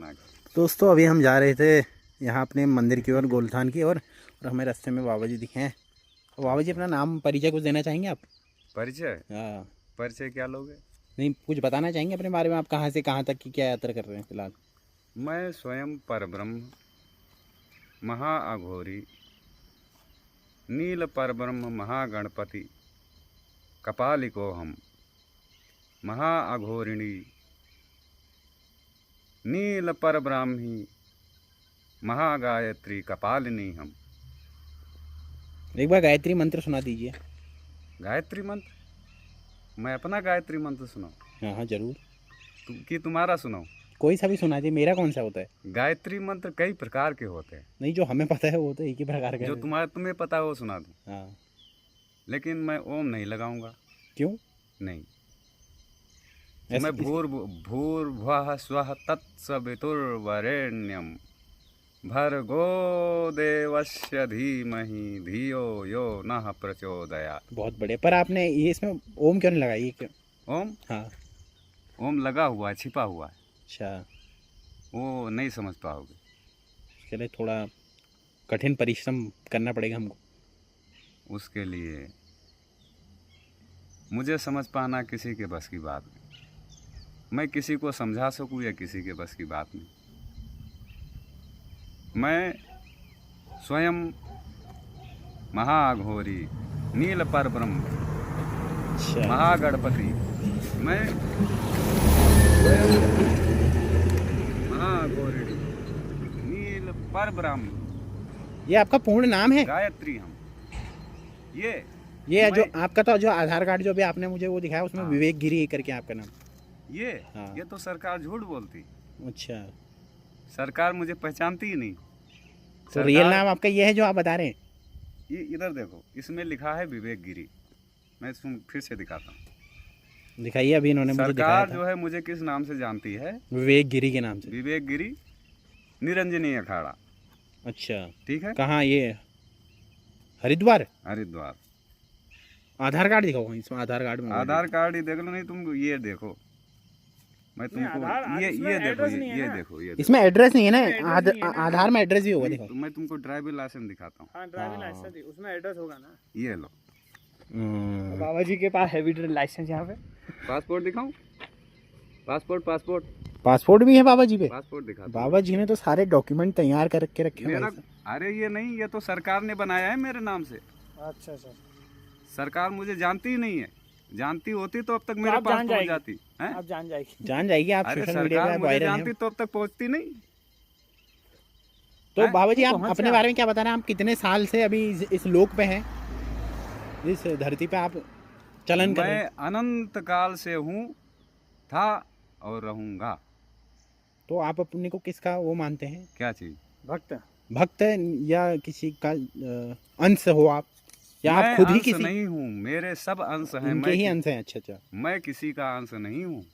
बना के। दोस्तों अभी हम जा रहे थे यहाँ अपने मंदिर की ओर, गोलथान की ओर, और हमें रास्ते में बाबा जी दिखे हैं। तो बाबा जी अपना नाम परिचय कुछ देना चाहेंगे आप? परिचय? हाँ। परिचय क्या लोगे? नहीं, कुछ बताना चाहेंगे अपने बारे में, आप कहाँ से कहाँ तक की क्या यात्रा कर रहे हैं फिलहाल? मैं स्वयं परब्रह्म महाअघोरी नील परब्रह्म महागणपति कपालिको हम महाअघोरिणी नील परब्राह्मी महागायत्री कपालिनी हम। एक बार गायत्री मंत्र सुना दीजिए। गायत्री मंत्र? मैं अपना गायत्री मंत्र सुनाऊं? हाँ हाँ जरूर। कि तुम्हारा सुनाऊं? कोई सा भी सुना दीजिए, मेरा कौन सा होता है? गायत्री मंत्र कई प्रकार के होते हैं। नहीं, जो हमें पता है वो तो एक ही प्रकार का जो है। तुम्हें पता है वो सुना दूं। हाँ। लेकिन मैं ओम नहीं लगाऊंगा। क्यों? नहीं, ऐसे मैं भूर्भुवः स्वः तत्सवितुर्वरेण्यं भर्गो देवस्य धीमहि धियो यो नः प्रचोदयात्। बहुत बढ़िया। पर आपने ये इसमें ओम क्यों नहीं लगाई, ये क्यों? ओम? हाँ। ओम लगा हुआ है, छिपा हुआ है, अच्छा। वो नहीं समझ पाओगे। उसके लिए थोड़ा कठिन परिश्रम करना पड़ेगा हमको। उसके लिए मुझे समझ पाना किसी के बस की बात नहीं। मैं किसी को समझा सकूं या किसी के बस की बात नहीं। मैं स्वयं महाअघोरी नील परब्रह्म अच्छा। महागणपति, मैं महाअघोरिणी नील परब्रह्म ये आपका पूर्ण नाम है? गायत्री हम। ये जो आपका तो जो आधार कार्ड जो भी आपने मुझे वो दिखाया उसमें हाँ। विवेक गिरी करके आपका नाम। हाँ। ये तो सरकार झूठ बोलती। अच्छा। सरकार मुझे पहचानती ही नहीं। तो रियल नाम आपका ये है जो आप बता रहे हैं? ये इधर देखो, इसमें लिखा है विवेक गिरी। मैं फिर से दिखाता हूँ। दिखाइए, अभी इन्होंने मुझे दिखाया सरकार था। जो है मुझे किस नाम से जानती है? विवेक गिरी के नाम से। विवेक गिरी निरंजनी अखाड़ा। अच्छा। ठीक है। कहाँ ये? हरिद्वार? हरिद्वार। आधार कार्ड दिखाओ इसमें, आधार कार्ड में। आधार कार्ड ही देख लो। नहीं, तुम ये देखो, मैं तुमको ये देखो ये इसमें एड्रेस नहीं है ना? आधार में एड्रेस भी होगा, दिखाओ। मैं तुमको ड्राइविंग लाइसेंस दिखाता हूँ। हाँ, ड्राइविंग लाइसेंस उसमें एड्रेस होगा ना। ये लो। बाबा जी के पास हैवी लाइसेंस यहाँ पे। पासपोर्ट दिखाऊं? पासपोर्ट भी है बाबा जी पे? पासपोर्ट दिखा। बाबा जी ने तो सारे डॉक्यूमेंट तैयार करके रखे हैं। अरे ये नहीं, ये तो सरकार ने बनाया है मेरे नाम से। अच्छा सर। सरकार मुझे जानती ही नहीं है। जानती होती तो अब तक मेरे पास पहुंच जाती है। आप जान जाएगी आप। अरे सोशल मीडिया सरकार पे मुझे वायरल जानती हैं। तो अब तक पहुंचती नहीं। तो बाबा जी आप अपने बारे में क्या बता रहे हैं? आप कितने साल से अभी इस लोक पे हैं, इस धरती पे आप चलन कर रहे हैं? मैं अनंत काल से हूँ, था और रहूंगा। तो आप अपने को किसका वो मानते हैं? क्या चीज? भक्त या किसी का अंश हो आप, या आप खुद ही किसी? नहीं हूँ, मेरे सब अंश हैं। इनके ही अंश हैं? अच्छा। मैं किसी का अंश नहीं हूँ।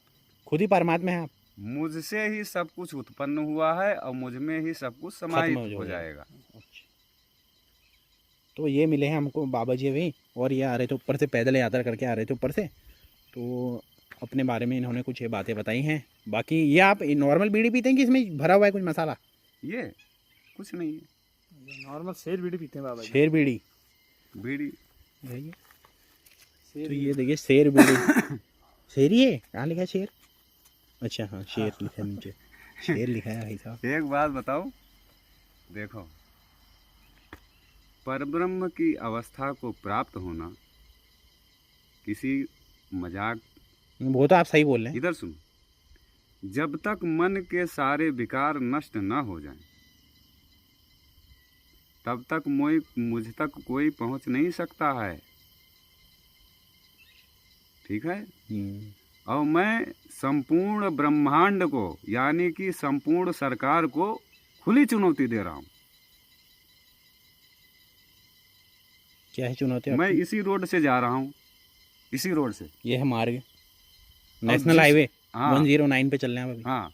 खुद ही परमात्मा है आप? मुझसे ही सब कुछ उत्पन्न हुआ है और मुझ में ही सब कुछ समाहित हो जाएगा। अच्छा। तो ये मिले हैं हमको बाबा जी अभी, और ये आ रहे थे ऊपर से, पैदल यात्रा करके आ रहे थे ऊपर से। तो अपने बारे में इन्होंने कुछ बातें बताई हैं। बाकी ये आप नॉर्मल बीड़ी पीते हैं कि इसमें भरा हुआ है कुछ मसाला? ये कुछ नहीं है, नॉर्मल शेर बीड़ी पीते हैं बाबा जी। शेर बीड़ी? तो ये देखिए शेर बीड़ी। शेर ही है? कहाँ लिखा है शेर? अच्छा हाँ, शेर लिखा है नीचे। शेर लिखा है भाई साहब। एक बात बताओ, देखो, परब्रह्म की अवस्था को प्राप्त होना किसी मजाक। वो तो आप सही बोल रहे हैं। इधर सुन, जब तक मन के सारे विकार नष्ट न हो जाएं, तब तक मुझ तक कोई पहुंच नहीं सकता है। ठीक है। और मैं संपूर्ण ब्रह्मांड को, यानी कि संपूर्ण सरकार को खुली चुनौती दे रहा हूं। क्या है चुनौती? मैं इसी रोड से जा रहा हूं, इसी रोड से। ये है मार्ग, नेशनल हाईवे। हाँ, 109 पे चल रहे हैं अभी। हाँ।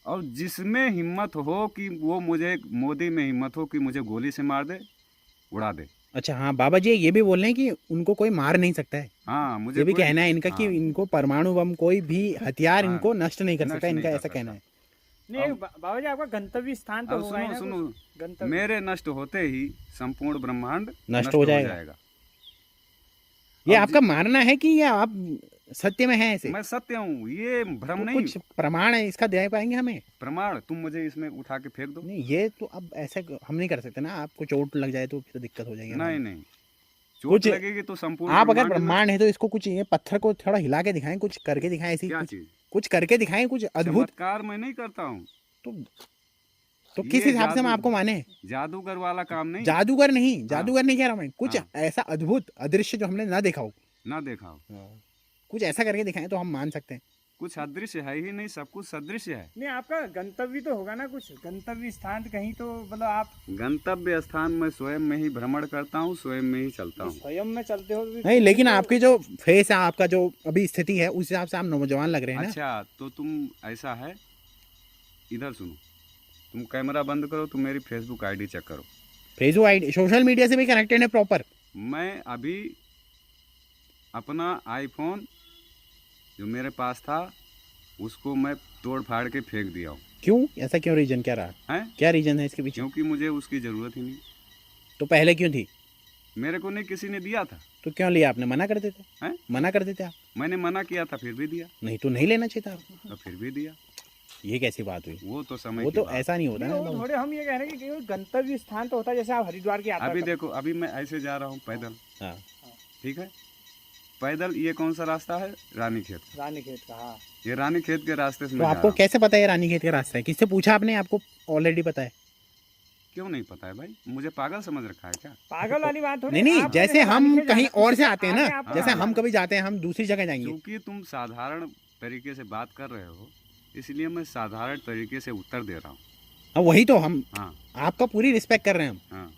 और जिसमें हिम्मत हो कि वो मुझे, मोदी में हिम्मत हो कि मुझे गोली से मार दे, उड़ा दे। अच्छा हाँ, बाबा जी ये भी बोल रहे हैं कि उनको कोई मार नहीं सकता है। हाँ, मुझे ये भी कहना है इनका कि इनको परमाणु बम कोई भी हथियार इनको नष्ट नहीं कर सकता, इनका ऐसा कहना है। नहीं अब- बाबा जी आपका गंतव्य स्थान तो अब होगा ही ना सुनो कुछ? गंतव्य मेरे नष्ट होते ही संपूर्ण ब्रह्मांड नष्ट हो जाएगा। ये अब आपका मानना है कि ये आप सत्य में है ऐसे? मैं सत्य हूँ, ये भ्रम तो नहीं। कुछ प्रमाण है इसका दे पाएंगे हमें? प्रमाण तुम मुझे इसमें उठा के फेंक दो। नहीं, ये तो अब ऐसे हम नहीं कर सकते ना, आपको चोट लग जाए तो फिर दिक्कत हो जाएगी नहीं हमें। नहीं, चोट कुछ लगेगी तो संपूर्ण आप अगर ब्रह्मांड ब्रह्मांड है तो इसको कुछ ये पत्थर को थोड़ा हिला के दिखाएं, कुछ करके दिखाएं, ऐसी क्या कुछ चीज कुछ करके दिखाएं, कुछ अद्भुत। चमत्कार मैं नहीं करता हूँ, तो किस ये हिसाब से हम जादू- आपको माने? जादूगर वाला काम नहीं, जादूगर नहीं, जादूगर नहीं कह रहा मैं, कुछ हाँ। ऐसा अद्भुत अदृश्य जो हमने ना देखा हो, ना देखा हो। कुछ ऐसा करके दिखाएं तो हम मान सकते हैं। कुछ अदृश्य है ही नहीं, सब कुछ सदृश्य है। नहीं आपका गंतव्य तो होगा ना कुछ, गंतव्य स्थान कहीं तो मतलब आप गंतव्य स्थान में स्वयं में ही भ्रमण करता हूँ, स्वयं में ही चलता हूँ। स्वयं में चलते हो तो नहीं, लेकिन तो- आपकी जो फेस है, आपका जो अभी स्थिति है, उस हिसाब से आप नौजवान लग रहे हैं ना। अच्छा तो तुम ऐसा है, इधर सुनो, तुम कैमरा बंद करो, तुम मेरी फेसबुक आईडी चेक करो। फेसबुक आईडी सोशल मीडिया से भी कनेक्टेड है प्रॉपर? मैं अभी अपना आईफोन जो मेरे पास था उसको मैं तोड़ फाड़ के फेंक दिया हूँ। क्यों? ऐसा क्यों? रीजन क्या रहा? हैं? क्या रीजन है इसके पीछे? क्योंकि मुझे उसकी ज़रूरत ही नहीं। तो पहले क्यों थी? मेरे को नहीं किसी ने दिया था। तो क्यों लिया आपने? मना कर देते? हैं? मना कर देते आप? मैंने मना किया था फिर भी दिया, नहीं तो नहीं लेना चाहिए था आपको। तो फिर भी दिया। ये कैसी बात हुई? वो तो समय वो की तो बात। ऐसा नहीं होता नहीं, ना। वो थोड़े हम ये कह रहे हैं कि केवल गंतव्य स्थान तो होता है, जैसे आप हरिद्वार की यात्रा अभी करते देखो, अभी मैं ऐसे जा रहा हूँ पैदल, हाँ। ठीक है, पैदल। ये कौन सा रास्ता है? रानीखेत। हो, रानीखेत का। हाँ ये रानीखेत के रास्ते से तो मैं जा आपको रहा हूँ। कैसे पता है रानीखेत का रास्ता है? किससे पूछा आपने? आपको ऑलरेडी पता है? क्यों नहीं पता है भाई? मुझे पागल समझ रखा है क्या? पागल वाली बात थोड़ी। नहीं, आप जैसे जैसे हम रानीखेत कहीं जाना- और से उससे आते हैं आगे ना, आपको जैसे जाना हम है। कभी जाते हैं, हम दूसरी जगह जाएंगे। क्योंकि तुम साधारण तरीके से बात कर रहे हो, इसलिए मैं साधारण तरीके से उत्तर दे रहा हूँ। हाँ, वही तो हम हाँ आपका पूरी रिस्पेक्ट कर रहे हैं हम। हाँ।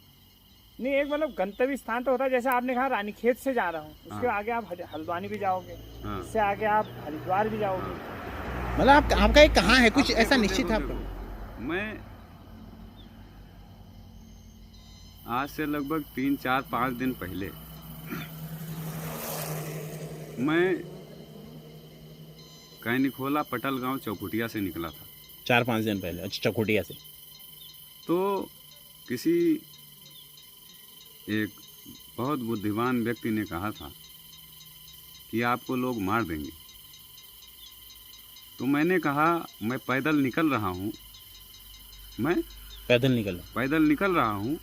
नहीं, एक मतलब गंतव्य स्थान तो होता है, जैसे आपने कहा रानीखेत से जा रहा हूँ, उसके हाँ। आगे आप हल्द्वानी भी जाओगे, हाँ। इससे आगे आप हरिद्वार भी जाओगे। मतलब आपका एक कहाँ है? कुछ अब ऐसा देखो, निश्चित है देखो, आपका? देखो, मैं आज से लगभग 3, 4, 5 दिन पहले मैं कैनिखोला पटल गांव चौकुटिया से निकला था। 4-5 दिन पहले? अच्छा, चकोटिया से। तो किसी एक बहुत बुद्धिमान व्यक्ति ने कहा था कि आपको लोग मार देंगे। तो मैंने कहा मैं पैदल निकल रहा हूँ, मैं पैदल निकल? पैदल निकल रहा हूँ,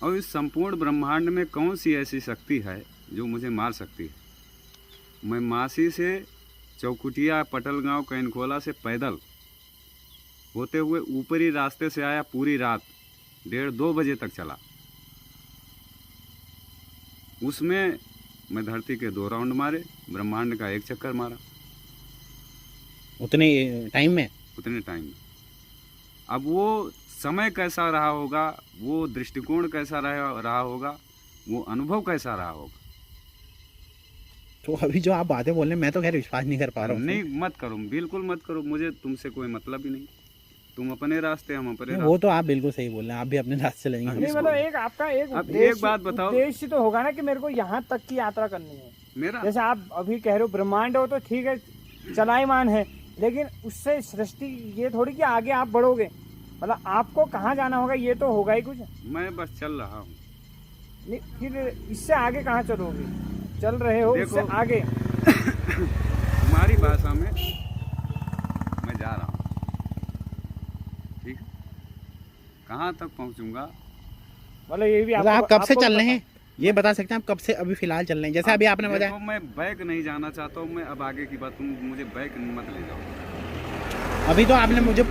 और इस संपूर्ण ब्रह्मांड में कौन सी ऐसी शक्ति है जो मुझे मार सकती है। मैं मासी से चौकुटिया पटल गांव कैनखोला से पैदल होते हुए ऊपरी रास्ते से आया, पूरी रात 1:30-2 बजे तक चला। उसमें मैं धरती के 2 राउंड मारे, ब्रह्मांड का 1 चक्कर मारा, उतने टाइम में? उतने टाइम में। अब वो समय कैसा रहा होगा, वो दृष्टिकोण कैसा रहा होगा, वो अनुभव कैसा रहा होगा। तो अभी जो आप बातें बोल रहे हैं, मैं तो खैर विश्वास नहीं कर पा रहा हूँ। नहीं, मत करो, बिल्कुल मत करो, मुझे तुमसे कोई मतलब ही नहीं। तुम अपने रास्ते, हम अपने वो तो आप बिल्कुल सही बोल रहे हैं, आप भी अपने रास्ते चलेंगे। हाँ, नहीं मतलब एक आपका एक अब उद्देश्य- एक बात बताओ। उद्देश्य तो होगा ना कि मेरे को यहाँ तक की यात्रा करनी है। मेरा जैसे आप अभी कह रहे हो ब्रह्मांड हो तो ठीक है, चलायमान है, लेकिन उससे सृष्टि ये थोड़ी कि आगे आप बढ़ोगे। मतलब आपको कहाँ जाना होगा ये तो होगा ही कुछ। मैं बस चल रहा हूँ। नहीं, फिर इससे आगे कहाँ चलोगे? चल रहे हो, देखो, उससे आगे तुम्हारी भाषा में मैं जा रहा हूँ, ठीक है। कहाँ तक पहुँचूंगा? मतलब ये भी मतलब आप कब से आपको चल रहे पता- हैं ये बता सकते हैं? आप कब से अभी फिलहाल चल रहे हैं? जैसे अभी आपने देखो, बताया। मैं बैक नहीं जाना चाहता हूँ। मैं अब आगे की बात, तुम मुझे बैक मत ले जाओ। अभी तो आपने मुझे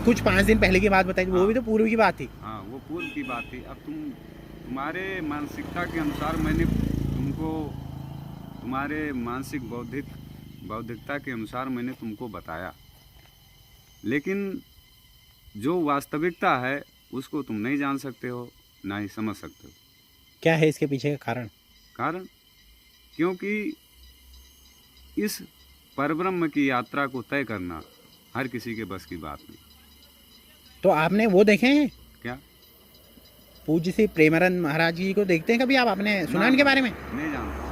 कुछ 5 दिन पहले की बात बताई, वो भी तो पूर्व की बात थी। हाँ, वो पूर्व की बात थी। अब तुम्हारे मानसिकता के अनुसार मैंने तुमको, तुम्हारे मानसिक बौद्धिकता के अनुसार मैंने तुमको बताया, लेकिन जो वास्तविकता है उसको तुम नहीं जान सकते हो, ना ही समझ सकते हो। क्या है इसके पीछे का कारण क्योंकि इस परब्रह्म की यात्रा को तय करना हर किसी के बस की बात नहीं। तो आपने वो देखे हैं क्या? पूज्य श्री प्रेमानंद महाराज जी को देखते हैं कभी आप? आपने सुना ना, इनके बारे में? नहीं जानता।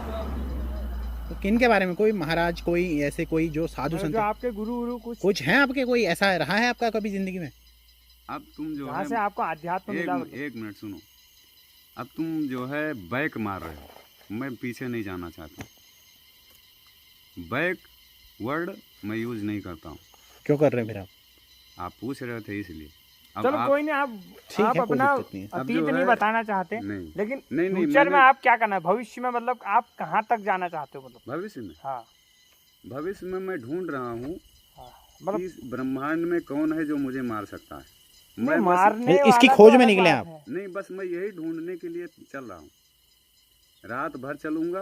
तो किन के बारे में? कोई महाराज, कोई ऐसे कोई जो साधु जो संत आपके गुरु कुछ हैं आपके? कोई ऐसा रहा है आपका कभी जिंदगी में? अब तुम जो जहाँ है से आपको अध्यात्म मिला मतलब। एक मिनट सुनो। अब तुम जो है बैक मार रहे हो, मैं पीछे नहीं जाना चाहता। बैक वर्ड मैं यूज नहीं करता हूँ। क्यों कर रहे हैं फिर आप पूछ रहे थे इसलिए। अब चलो आप कोई नहीं, आप ठीक है, कोई अपना दिक्कत नहीं है। अब अतीत जो नहीं है- बताना चाहते, नहीं लेकिन नहीं नहीं फ्यूचर में मैंने- आप क्या करना है, भविष्य में मतलब आप कहाँ तक जाना चाहते हो मतलब? भविष्य में हाँ भविष्य में मैं ढूंढ रहा हूँ हाँ, मतलब कि इस ब्रह्मांड में कौन है जो मुझे मार सकता है। नहीं, मैं बस मारने इसकी वाला खोज तो में अलग निकले बात आप। है। नहीं, बस मैं यही ढूंढने के लिए चल रहा हूँ। रात भर चलूंगा,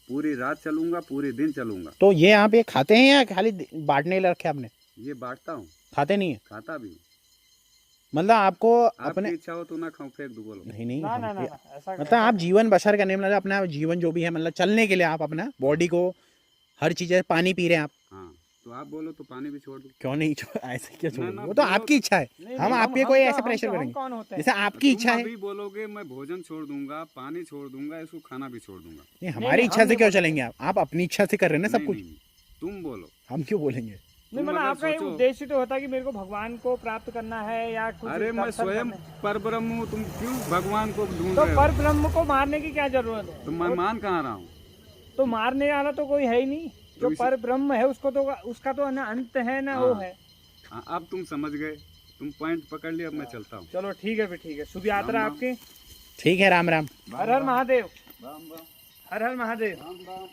पूरी रात चलूंगा, पूरे दिन चलूंगा। तो ये आप ये खाते हैं या खाली बांटने के लिए रखे आपने? ये बांटता हूँ, खाते नहीं है खाता भी हूँ। मतलब आपको आपकी अपने इच्छा हो तो ना खाऊं, फेंक दूं, बोलो। नहीं नहीं ना ना हम- ना ना, ऐसा मतलब आप जीवन बसर करने मतलब अपना जीवन जो भी है मतलब चलने के लिए आप अपना बॉडी को हर चीज है, पानी पी रहे हैं आप, हाँ तो आप बोलो तो पानी भी छोड़ दूं। क्यों नहीं ऐसे क्या छोड़ ना, वो तो बोलो- आपकी इच्छा है। नहीं, हम नहीं, आप पे कोई तो- ऐसे प्रेशर तो हम करेंगे कौन होते हैं? जैसे आपकी तुम इच्छा है। अभी बोलोगे मैं भोजन छोड़ दूंगा, पानी छोड़ दूंगा, इसको खाना भी छोड़ दूंगा। नहीं हमारी नहीं, इच्छा हम से नहीं क्यों बोलते। चलेंगे आप अपनी इच्छा से कर रहे हैं ना सब नहीं, कुछ। नहीं, नहीं, तुम बोलो। हम क्यों बोलेंगे? नहीं मतलब अगर आपका ये सोचो- उद्देश्य तो होता है कि मेरे को भगवान को प्राप्त करना है या कुछ अरे मैं दर्शन स्वयं करने। परब्रह्म हूँ, तुम क्यों भगवान को ढूंढ तो रहे पर हो? ब्रह्म को मारने की क्या जरूरत है? तो मैं मान कहाँ रहा हूँ? तो मारने वाला तो कोई है ही नहीं। जो इसी- पर ब्रह्म है उसको तो उसका तो ना अंत है ना वो हाँ। है। हाँ, अब तुम समझ गए, तुम पॉइंट पकड़ लिया, अब मैं चलता हूँ। चलो ठीक है, फिर ठीक है, शुभ यात्रा राम राम। आपकी। ठीक है, राम राम। हर हर महादेव, राम राम हर हर महादेव। राम राम।